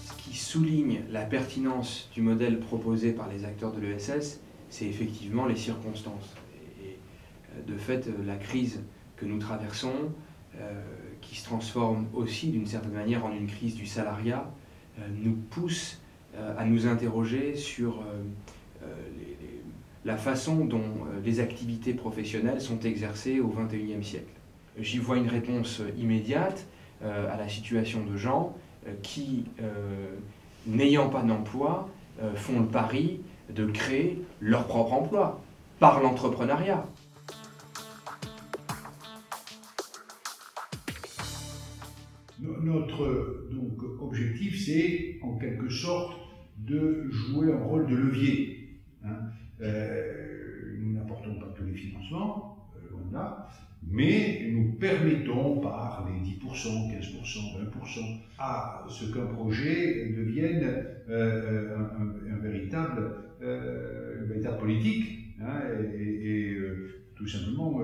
Ce qui souligne la pertinence du modèle proposé par les acteurs de l'ESS, c'est effectivement les circonstances. Et de fait, la crise que nous traversons, qui se transforme aussi d'une certaine manière en une crise du salariat, nous pousse à nous interroger sur la façon dont les activités professionnelles sont exercées au XXIe siècle. J'y vois une réponse immédiate à la situation de gens qui, n'ayant pas d'emploi, font le pari de créer leur propre emploi par l'entrepreneuriat. Notre objectif, c'est en quelque sorte de jouer un rôle de levier. Nous n'apportons pas tous les financements, loin de là, mais nous permettons par les 10%, 15%, 20% à ce qu'un projet devienne une véritable politique et tout simplement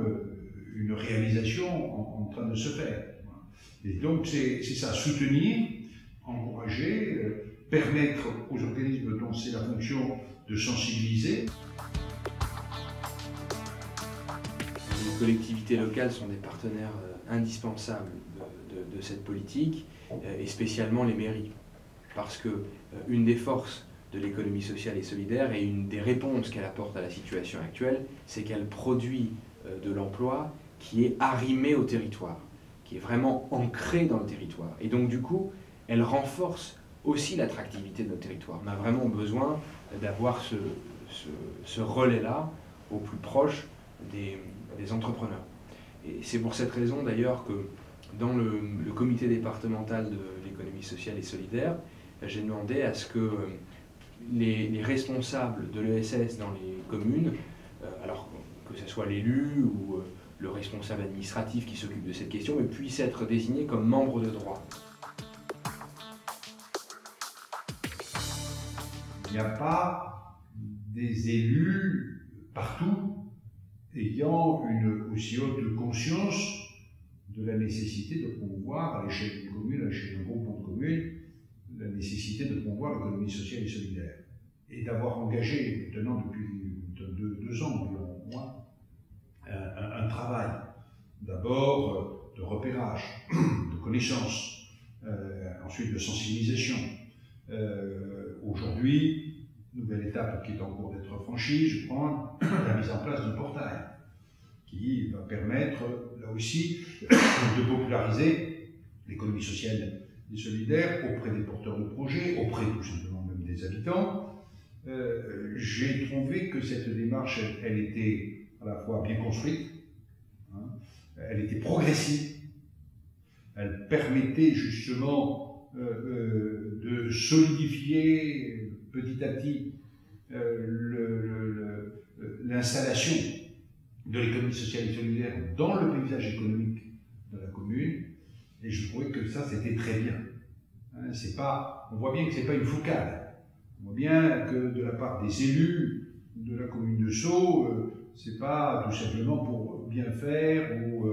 une réalisation en train de se faire. Et donc c'est ça, soutenir, encourager, permettre aux organismes dont c'est la fonction de sensibiliser. Les collectivités locales sont des partenaires indispensables de cette politique, et spécialement les mairies. Parce que une des forces de l'économie sociale et solidaire et une des réponses qu'elle apporte à la situation actuelle, c'est qu'elle produit de l'emploi qui est arrimé au territoire, qui est vraiment ancré dans le territoire. Et donc du coup, elle renforce aussi l'attractivité de notre territoire. On a vraiment besoin d'avoir ce relais-là au plus proche des entrepreneurs. Et c'est pour cette raison d'ailleurs que dans le comité départemental de l'économie sociale et solidaire, j'ai demandé à ce que les responsables de l'ESS dans les communes, alors que ce soit l'élu ou le responsable administratif qui s'occupe de cette question, mais puisse être désigné comme membre de droit. Il n'y a pas des élus partout ayant une aussi haute conscience de la nécessité de promouvoir à l'échelle d'une commune, à l'échelle d'un groupement de communes, la nécessité de promouvoir l'économie sociale et solidaire. Et d'avoir engagé maintenant depuis 2 ans environ, un travail, d'abord de repérage, de connaissance, ensuite de sensibilisation. Aujourd'hui, nouvelle étape qui est en cours d'être franchie, je crois, la mise en place d'un portail qui va permettre, là aussi, de populariser l'économie sociale et solidaire auprès des porteurs de projets, auprès tout simplement même des habitants. J'ai trouvé que cette démarche, elle était à la fois bien construite, elle était progressive, elle permettait justement de solidifier petit à petit l'installation de l'économie sociale et solidaire dans le paysage économique de la commune, et je trouvais que ça c'était très bien. On voit bien que ce n'est pas une focale, on voit bien que de la part des élus de la commune de Sceaux, c'est pas tout simplement pour bien faire ou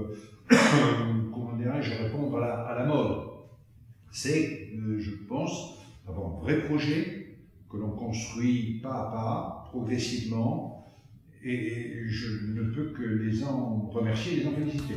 comment dirais-je, répondre à la mode. C'est, je pense, avoir un vrai projet que l'on construit pas à pas, progressivement, et je ne peux que les en remercier et les en féliciter.